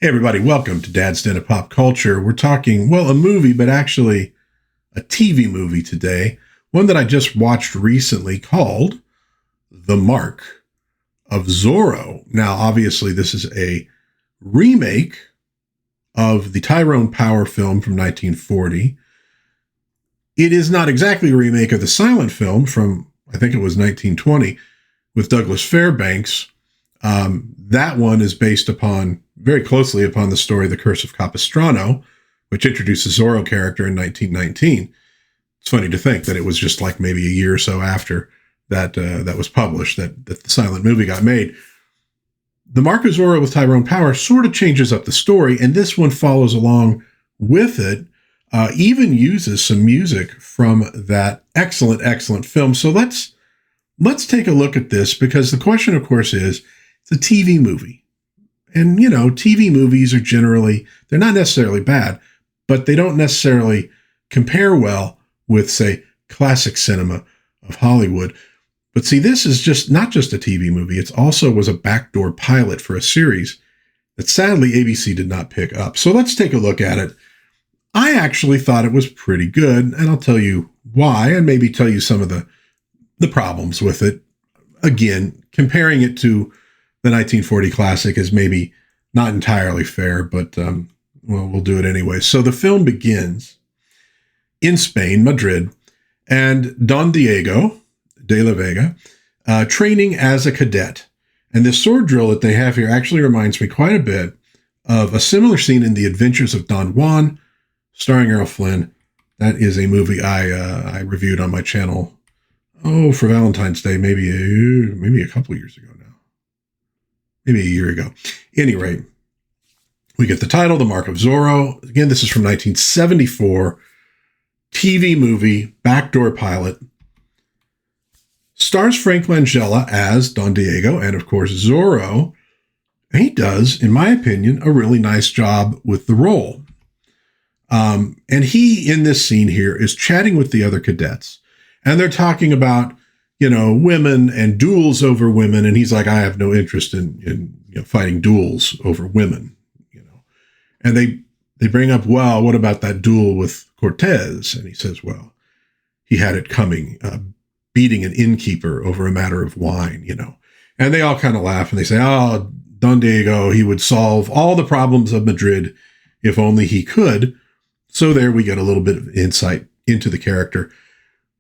Hey everybody, welcome to DadsDen of Pop Culture. We're talking, well, a movie, but actually a TV movie today. One that I just watched recently called The Mark of Zorro. Now, obviously, this is a remake of the Tyrone Power film from 1940. It is not exactly a remake of the silent film from, I think it was 1920, with Douglas Fairbanks. That one is based very closely upon the story The Curse of Capistrano, which introduced the Zorro character in 1919. It's funny to think that it was just like maybe a year or so after that was published that the silent movie got made. The Mark of Zorro with Tyrone Power sort of changes up the story, and this one follows along with it, even uses some music from that excellent film. So let's take a look at this, because the question, of course, is, it's a TV movie. And, TV movies are generally, they're not necessarily bad, but they don't necessarily compare well with, say, classic cinema of Hollywood. But see, this is not just a TV movie. It also was a backdoor pilot for a series that sadly ABC did not pick up. So let's take a look at it. I actually thought it was pretty good, and I'll tell you why, and maybe tell you some of the problems with it. Again, comparing it to the 1940 classic is maybe not entirely fair, but we'll do it anyway. So the film begins in Spain, Madrid, and Don Diego de la Vega training as a cadet. And this sword drill that they have here actually reminds me quite a bit of a similar scene in The Adventures of Don Juan, starring Errol Flynn. That is a movie I reviewed on my channel, for Valentine's Day, maybe a couple years ago now. Maybe a year ago. Any rate, we get the title, The Mark of Zorro. Again, this is from 1974. TV movie, backdoor pilot. Stars Frank Langella as Don Diego and, of course, Zorro. And he does, in my opinion, a really nice job with the role. And he, in this scene here, is chatting with the other cadets. And they're talking about, women and duels over women. And he's like, I have no interest in fighting duels over women, And they bring up, well, what about that duel with Cortez? And he says, well, he had it coming, beating an innkeeper over a matter of wine, And they all kind of laugh and they say, oh, Don Diego, he would solve all the problems of Madrid if only he could. So there we get a little bit of insight into the character.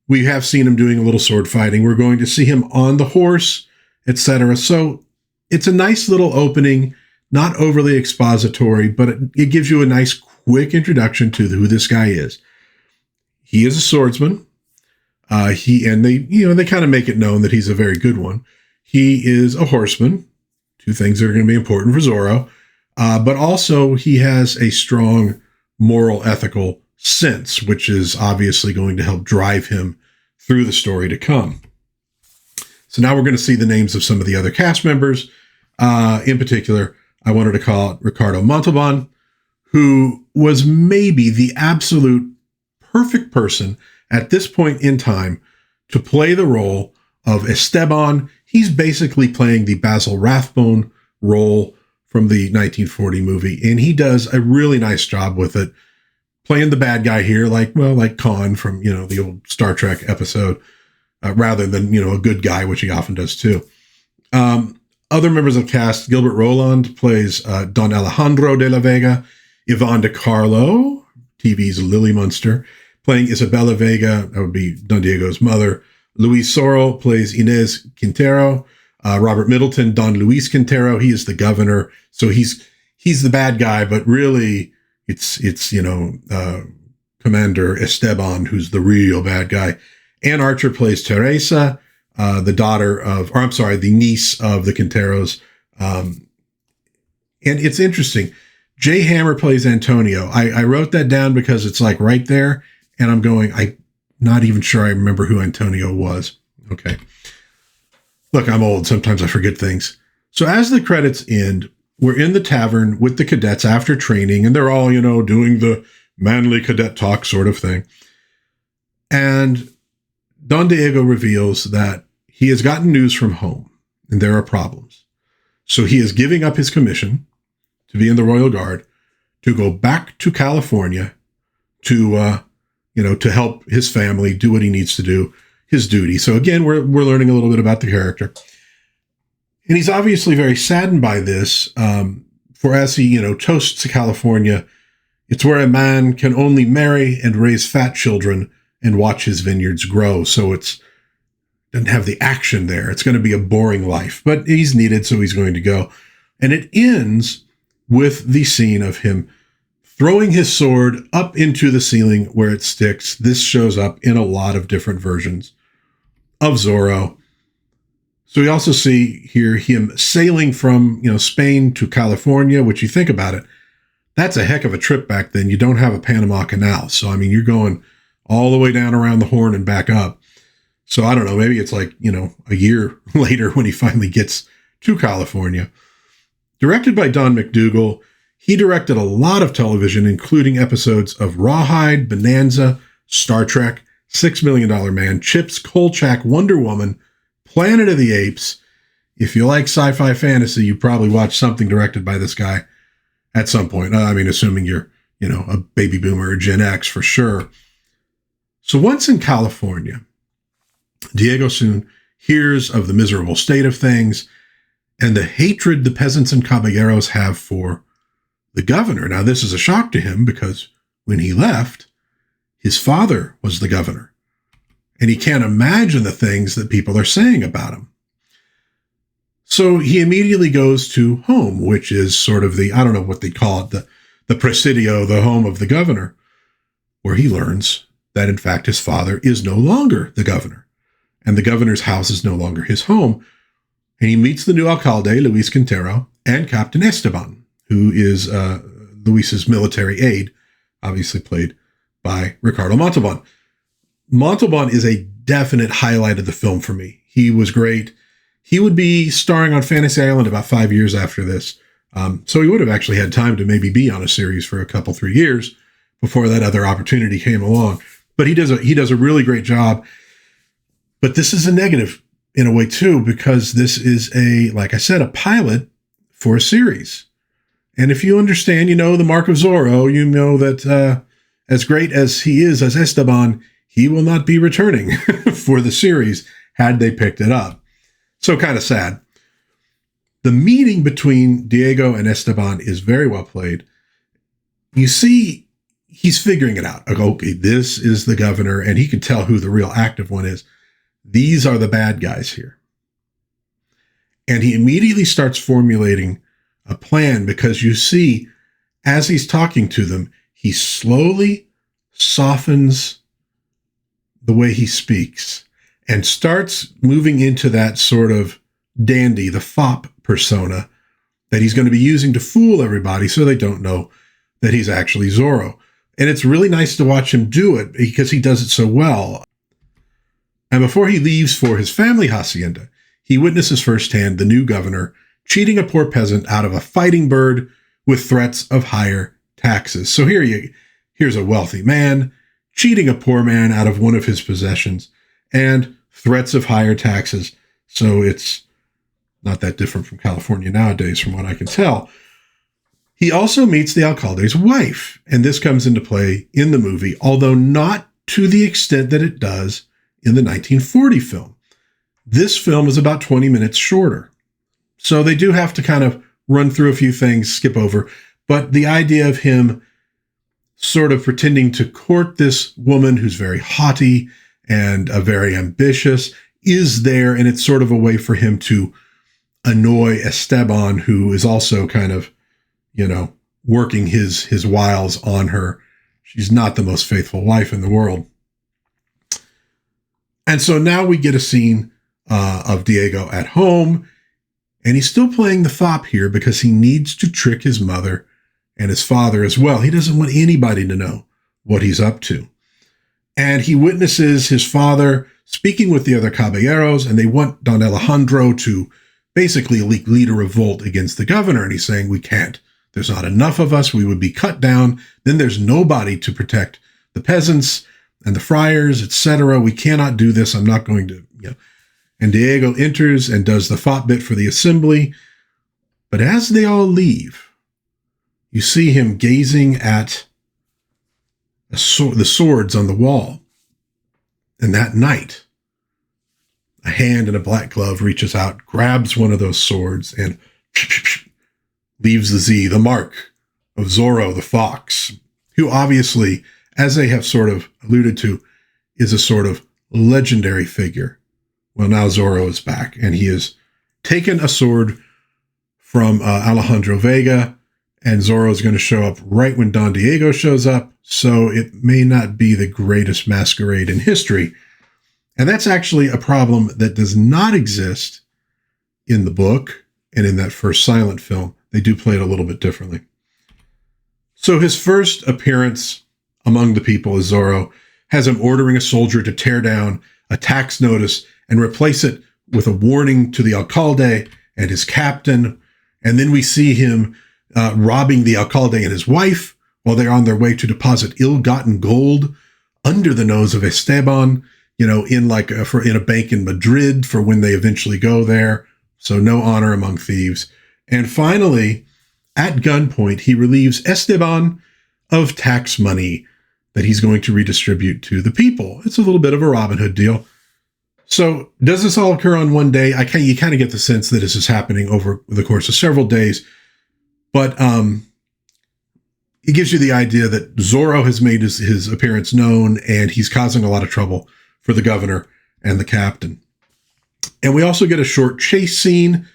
We have seen him doing a little sword fighting. We're going to see him on the horse, etc. So it's a nice little opening, not overly expository, but it gives you a nice quick introduction to who this guy is. He is a swordsman. They kind of make it known that he's a very good one. He is a horseman, two things that are going to be important for Zorro. But also he has a strong moral, ethical sense, which is obviously going to help drive him through the story to come. So now we're going to see the names of some of the other cast members. In particular, I wanted to call it Ricardo Montalban, who was maybe the absolute perfect person at this point in time to play the role of Esteban. He's basically playing the Basil Rathbone role from the 1940 movie, and he does a really nice job with it, playing the bad guy here, like Khan from, the old Star Trek episode, rather than, a good guy, which he often does too. Other members of the cast, Gilbert Roland plays Don Alejandro de la Vega, Yvonne DeCarlo, TV's Lily Munster, playing Isabella Vega, that would be Don Diego's mother. Luis Zorro plays Inez Quintero. Robert Middleton, Don Luis Quintero, he is the governor. So he's the bad guy, but really it's Commander Esteban who's the real bad guy. Ann Archer plays Teresa, the niece of the Quinteros. And it's interesting. Jay Hammer plays Antonio. I wrote that down because it's like right there, and I'm not even sure I remember who Antonio was. Okay. Look, I'm old. Sometimes I forget things. So as the credits end, we're in the tavern with the cadets after training, and they're all, doing the manly cadet talk sort of thing. And Don Diego reveals that he has gotten news from home, and there are problems. So he is giving up his commission to be in the Royal Guard, to go back to California to, to help his family do what he needs to do, his duty. So again, we're learning a little bit about the character. And he's obviously very saddened by this, for as he, toasts to California, it's where a man can only marry and raise fat children and watch his vineyards grow. So doesn't have the action there. It's going to be a boring life, but he's needed, so he's going to go. And it ends with the scene of him throwing his sword up into the ceiling where it sticks. This shows up in a lot of different versions of Zorro. So we also see here him sailing from, Spain to California, which you think about it, that's a heck of a trip back then. You don't have a Panama Canal. So, I mean, you're going all the way down around the Horn and back up. So I don't know, maybe it's like, a year later when he finally gets to California. Directed by Don McDougall, he directed a lot of television, including episodes of Rawhide, Bonanza, Star Trek, $6 Million Man, Chips, Kolchak, Wonder Woman, Planet of the Apes. If you like sci-fi fantasy, you probably watched something directed by this guy at some point. I mean, assuming you're, a baby boomer or Gen X for sure. So once in California, Diego soon hears of the miserable state of things and the hatred the peasants and caballeros have for the governor. Now, this is a shock to him because when he left, his father was the governor, and he can't imagine the things that people are saying about him. So he immediately goes to home, which is sort of I don't know what they call it, the presidio, the home of the governor, where he learns that, in fact, his father is no longer the governor, and the governor's house is no longer his home. And he meets the new alcalde, Luis Quintero, and Captain Esteban, who is Luis's military aide, obviously played by Ricardo Montalban. Montalban is a definite highlight of the film for me. He was great. He would be starring on Fantasy Island about 5 years after this. So he would have actually had time to maybe be on a series for a couple, 3 years before that other opportunity came along. But he does a really great job. But this is a negative in a way too, because this is like I said, a pilot for a series. And if you understand, the Mark of Zorro, you know that as great as he is as Esteban, he will not be returning for the series had they picked it up. So kind of sad. The meeting between Diego and Esteban is very well played. You see, he's figuring it out. Okay, this is the governor, and he can tell who the real active one is. These are the bad guys here. And he immediately starts formulating a plan because you see, as he's talking to them, he slowly softens the way he speaks and starts moving into that sort of dandy, the fop persona that he's going to be using to fool everybody so they don't know that he's actually Zorro. And it's really nice to watch him do it because he does it so well. And before he leaves for his family hacienda, he witnesses firsthand the new governor cheating a poor peasant out of a fighting bird with threats of higher taxes. So here's a wealthy man cheating a poor man out of one of his possessions and threats of higher taxes. So it's not that different from California nowadays, from what I can tell. He also meets the alcalde's wife, and this comes into play in the movie, although not to the extent that it does in the 1940 film. This film is about 20 minutes shorter. So they do have to kind of run through a few things, skip over. But the idea of him sort of pretending to court this woman who's very haughty and very ambitious is there. And it's sort of a way for him to annoy Esteban, who is also kind of, working his wiles on her. She's not the most faithful wife in the world. And so now we get a scene of Diego at home, and he's still playing the fop here because he needs to trick his mother and his father as well. He doesn't want anybody to know what he's up to. And he witnesses his father speaking with the other caballeros, and they want Don Alejandro to basically lead a revolt against the governor. And he's saying, we can't. There's not enough of us. We would be cut down. Then there's nobody to protect the peasants and the friars, etc. We cannot do this. I'm not going to, And Diego enters and does the fop bit for the assembly. But as they all leave, you see him gazing at the swords on the wall. And that night, a hand in a black glove reaches out, grabs one of those swords, and leaves the Z, the mark of Zorro the Fox, who obviously, as they have sort of alluded to, is a sort of legendary figure. Well, now Zorro is back, and he has taken a sword from Alejandro Vega, and Zorro is going to show up right when Don Diego shows up, so it may not be the greatest masquerade in history. And that's actually a problem that does not exist in the book and in that first silent film. They do play it a little bit differently. So his first appearance among the people as Zorro has him ordering a soldier to tear down a tax notice and replace it with a warning to the alcalde and his captain. And then we see him robbing the alcalde and his wife while they're on their way to deposit ill-gotten gold under the nose of Esteban, in a bank in Madrid for when they eventually go there. So no honor among thieves. And finally, at gunpoint, he relieves Esteban of tax money that he's going to redistribute to the people. It's a little bit of a Robin Hood deal. So does this all occur on one day? You kind of get the sense that this is happening over the course of several days. But it gives you the idea that Zorro has made his appearance known, and he's causing a lot of trouble for the governor and the captain. And we also get a short chase scene.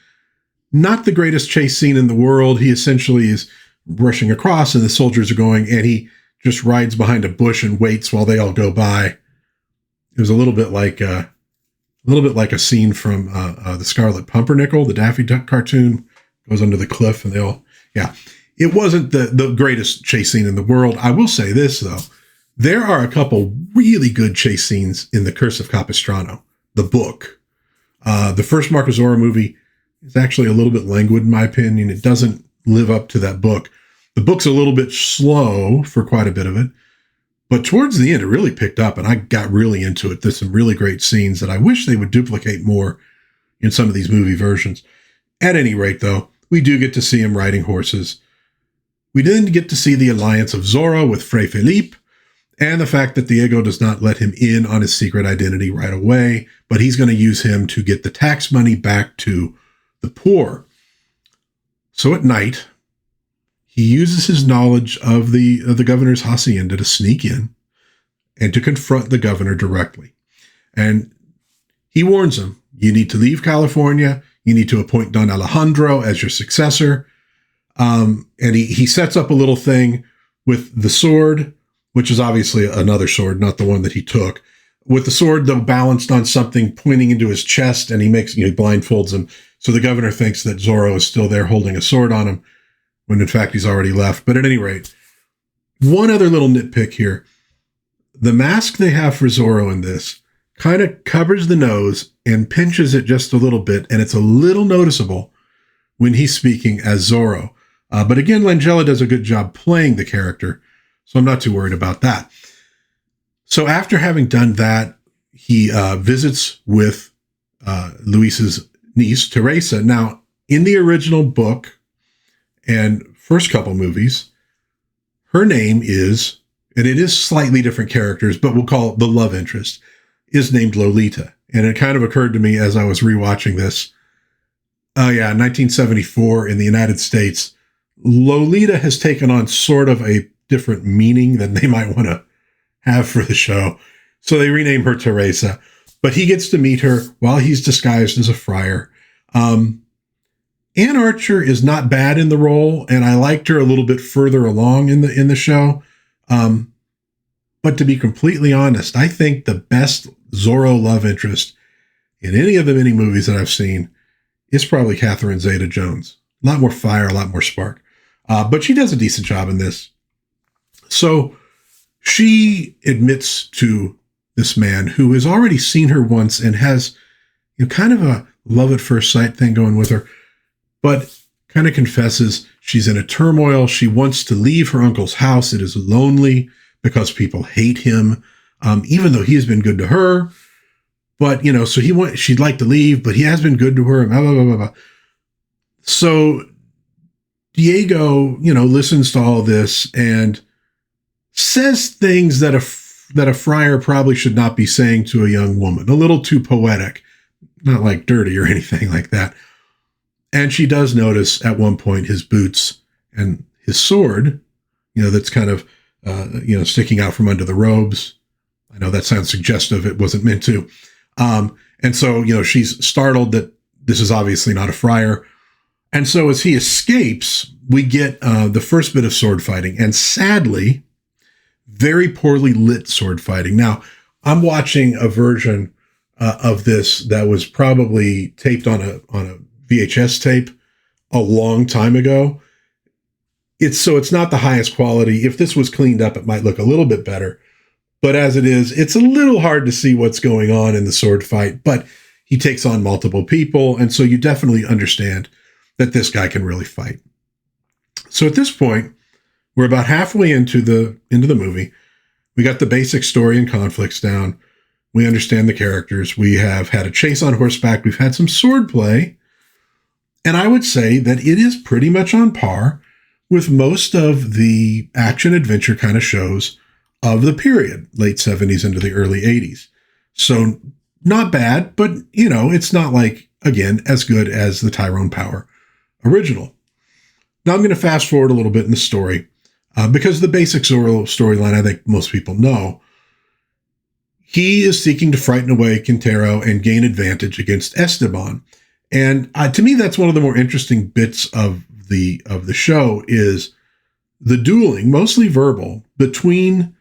Not the greatest chase scene in the world. He essentially is rushing across, and the soldiers are going, and he just rides behind a bush and waits while they all go by. It was a little bit like a scene from the Scarlet Pumpernickel, the Daffy Duck cartoon. Goes under the cliff, and they all, yeah. It wasn't the greatest chase scene in the world. I will say this, though. There are a couple really good chase scenes in The Curse of Capistrano, the book. The first Mark of Zorro movie is actually a little bit languid, in my opinion. It doesn't live up to that book. The book's a little bit slow for quite a bit of it, but towards the end, it really picked up, and I got really into it. There's some really great scenes that I wish they would duplicate more in some of these movie versions. At any rate, though, we do get to see him riding horses. We then get to see the alliance of Zorro with Fray Felipe, and the fact that Diego does not let him in on his secret identity right away, but he's going to use him to get the tax money back to the poor. So at night, he uses his knowledge of the governor's hacienda to sneak in and to confront the governor directly. And he warns him, you need to leave California. You need to appoint Don Alejandro as your successor. And he sets up a little thing with the sword, which is obviously another sword, not the one that he took. With the sword, though, balanced on something pointing into his chest, and he blindfolds him. So the governor thinks that Zorro is still there holding a sword on him, when in fact he's already left. But at any rate, one other little nitpick here. The mask they have for Zorro in this kind of covers the nose and pinches it just a little bit, and it's a little noticeable when he's speaking as Zorro. But again, Langella does a good job playing the character, so I'm not too worried about that. So after having done that, he visits with Luis's niece, Teresa. Now, in the original book and first couple movies, her name is, and it is slightly different characters, but we'll call it the love interest, is named Lolita. And it kind of occurred to me as I was rewatching this. Oh yeah, 1974 in the United States, Lolita has taken on sort of a different meaning than they might want to have for the show. So they rename her Teresa. But he gets to meet her while he's disguised as a friar. Ann Archer is not bad in the role, and I liked her a little bit further along in the show. But to be completely honest, I think the best Zorro love interest in any of the many movies that I've seen is probably Catherine Zeta-Jones. A lot more fire, a lot more spark. But she does a decent job in this. So she admits to this man who has already seen her once and has kind of a love at first sight thing going with her, but kind of confesses she's in a turmoil. She wants to leave her uncle's house. It is lonely because people hate him, even though he has been good to her. But, so she'd like to leave, but he has been good to her. Blah, blah, blah, blah, blah. So Diego, listens to all this and says things that a friar probably should not be saying to a young woman. A little too poetic, not like dirty or anything like that. And she does notice at one point his boots and his sword, that's kind of, sticking out from under the robes. I know that sounds suggestive. It wasn't meant to. And so, she's startled that this is obviously not a friar. And so as he escapes, we get the first bit of sword fighting. And sadly, very poorly lit sword fighting. Now, I'm watching a version of this that was probably taped on a VHS tape a long time ago. It's not the highest quality. If this was cleaned up, it might look a little bit better. But as it is, it's a little hard to see what's going on in the sword fight. But he takes on multiple people, and so you definitely understand that this guy can really fight. So at this point, we're about halfway into the movie. We got the basic story and conflicts down. We understand the characters. We have had a chase on horseback. We've had some sword play. And I would say that it is pretty much on par with most of the action-adventure kind of shows of the period, late 70s into the early 80s. So not bad, but, it's not like, again, as good as the Tyrone Power original. Now I'm going to fast forward a little bit in the story because the basic Zorro storyline, I think most people know. He is seeking to frighten away Quintero and gain advantage against Esteban. And to me, that's one of the more interesting bits of the show is the dueling, mostly verbal, between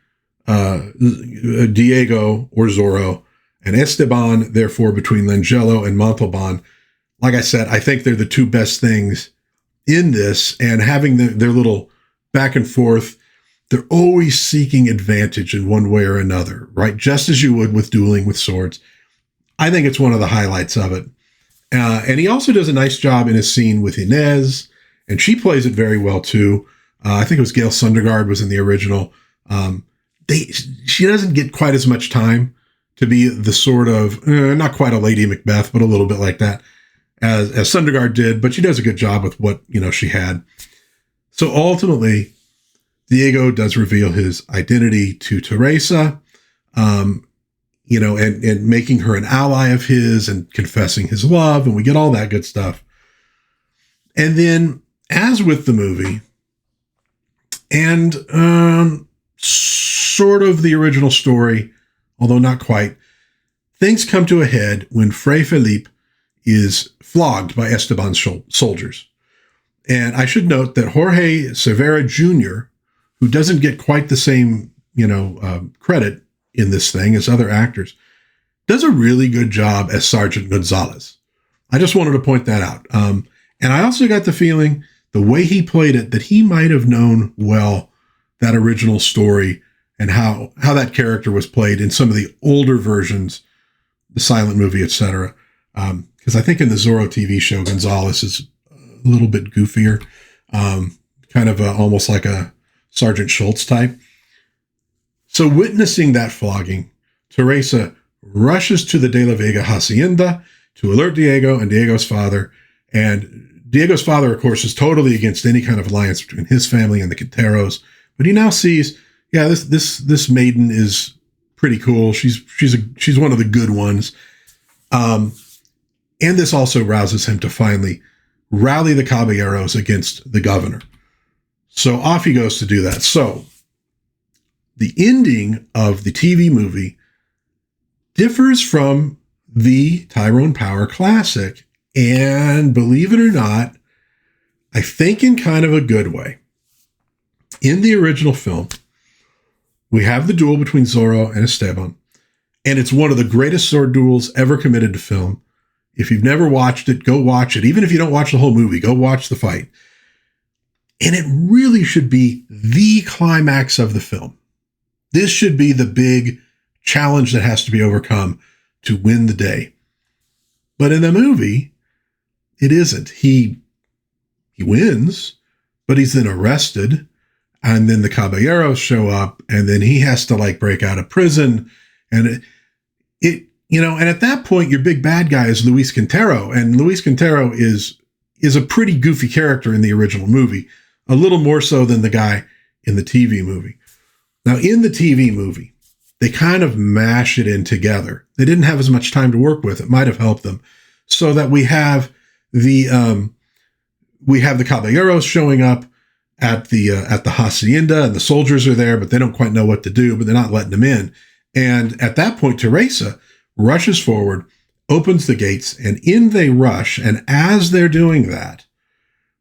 Diego or Zorro and Esteban, therefore between Langella and Montalban. Like I said, I think they're the two best things in this, and having their little back and forth, they're always seeking advantage in one way or another, right? Just as you would with dueling with swords. I think it's one of the highlights of it. And he also does a nice job in his scene with Inez, and she plays it very well too. I think it was Gale Sondergaard was in the original. She doesn't get quite as much time to be the sort of, not quite a Lady Macbeth, but a little bit like that as Sondergaard did, but she does a good job with what, she had. So ultimately, Diego does reveal his identity to Teresa, and making her an ally of his and confessing his love, and we get all that good stuff. And then, as with the movie, and sort of the original story, although not quite, things come to a head when Fray Felipe is flogged by Esteban's soldiers. And I should note that Jorge Cervera Jr., who doesn't get quite the same, credit in this thing as other actors, does a really good job as Sergeant Gonzalez. I just wanted to point that out. And I also got the feeling, the way he played it, that he might have known well that original story and how that character was played in some of the older versions, the silent movie, etc. Because I think in the Zorro TV show, Gonzalez is a little bit goofier, kind of almost like a Sergeant Schultz type. So witnessing that flogging, Teresa rushes to the De La Vega hacienda to alert Diego and Diego's father. And Diego's father, of course, is totally against any kind of alliance between his family and the Quinteros. But he now sees, this maiden is pretty cool. She's one of the good ones. And this also rouses him to finally rally the caballeros against the governor. So off he goes to do that. So the ending of the TV movie differs from the Tyrone Power classic. And believe it or not, I think in kind of a good way. In the original film, we have the duel between Zorro and Esteban, and it's one of the greatest sword duels ever committed to film. If you've never watched it, go watch it. Even if you don't watch the whole movie, go watch the fight. And it really should be the climax of the film. This should be the big challenge that has to be overcome to win the day. But in the movie, it isn't. He wins, but he's then arrested, and then the caballeros show up, and then he has to break out of prison, and and at that point, your big bad guy is Luis Quintero, and Luis Quintero is is a pretty goofy character in the original movie, a little more so than the guy in the TV movie. Now, in the TV movie, they kind of mash it in together. They didn't have as much time to work with. It might have helped them, so that we have the caballeros showing up at the hacienda, and the soldiers are there, but they don't quite know what to do, but they're not letting them in. And at that point, Teresa rushes forward, opens the gates, and in they rush. And as they're doing that,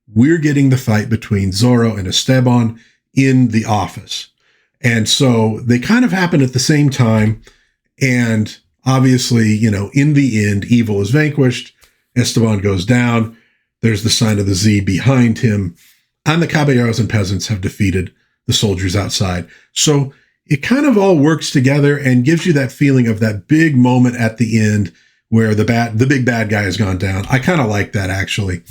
we're getting the fight between Zorro and Esteban in the office. And so they kind of happen at the same time. And obviously, you know, in the end, evil is vanquished. Esteban goes down. There's the sign of the Z behind him. And the caballeros and peasants have defeated the soldiers outside. So it kind of all works together and gives you that feeling of that big moment at the end where the big bad guy has gone down. I kind of like that, actually.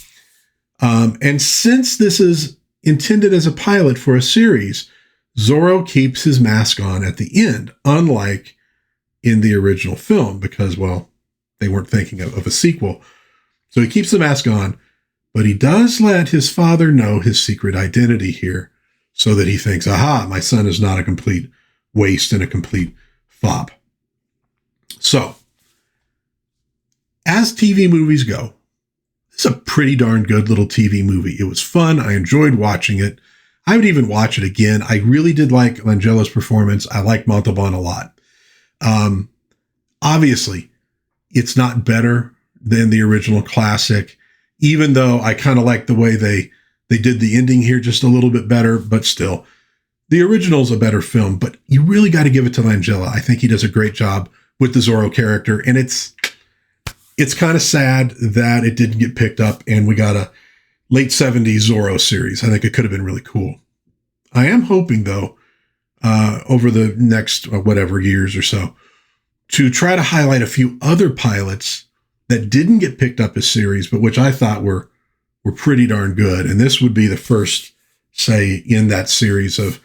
And since this is intended as a pilot for a series, Zorro keeps his mask on at the end, unlike in the original film, because, well, they weren't thinking of a sequel. So he keeps the mask on, but he does let his father know his secret identity here, so that he thinks, aha, my son is not a complete waste and a complete fop. So, as TV movies go, it's a pretty darn good little TV movie. It was fun. I enjoyed watching it. I would even watch it again. I really did like Langella's performance. I like Montalban a lot. Obviously, it's not better than the original classic, even though I kind of like the way they did the ending here just a little bit better, but still, the original's a better film. But you really got to give it to Langella. I think he does a great job with the Zorro character, and it's kind of sad that it didn't get picked up and we got a late 70s Zorro series. I think it could have been really cool. I am hoping, though, over the next whatever years or so, to try to highlight a few other pilots that didn't get picked up as series, but which I thought were pretty darn good. And this would be the first, say, in that series of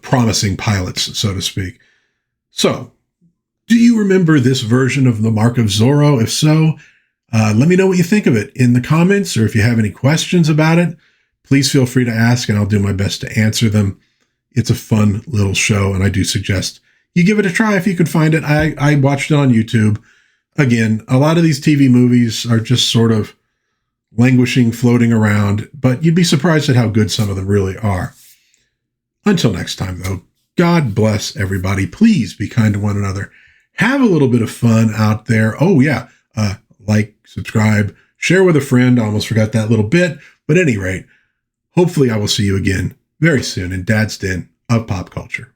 promising pilots, so to speak. So, do you remember this version of the Mark of Zorro? If so, let me know what you think of it in the comments, or if you have any questions about it, please feel free to ask and I'll do my best to answer them. It's a fun little show, and I do suggest you give it a try if you can find it. I watched it on YouTube. Again, a lot of these TV movies are just sort of languishing, floating around, but you'd be surprised at how good some of them really are. Until next time, though, God bless everybody. Please be kind to one another. Have a little bit of fun out there. Oh, yeah. Like, subscribe, share with a friend. I almost forgot that little bit. But at any rate, hopefully I will see you again very soon in Dad's Den of Pop Culture.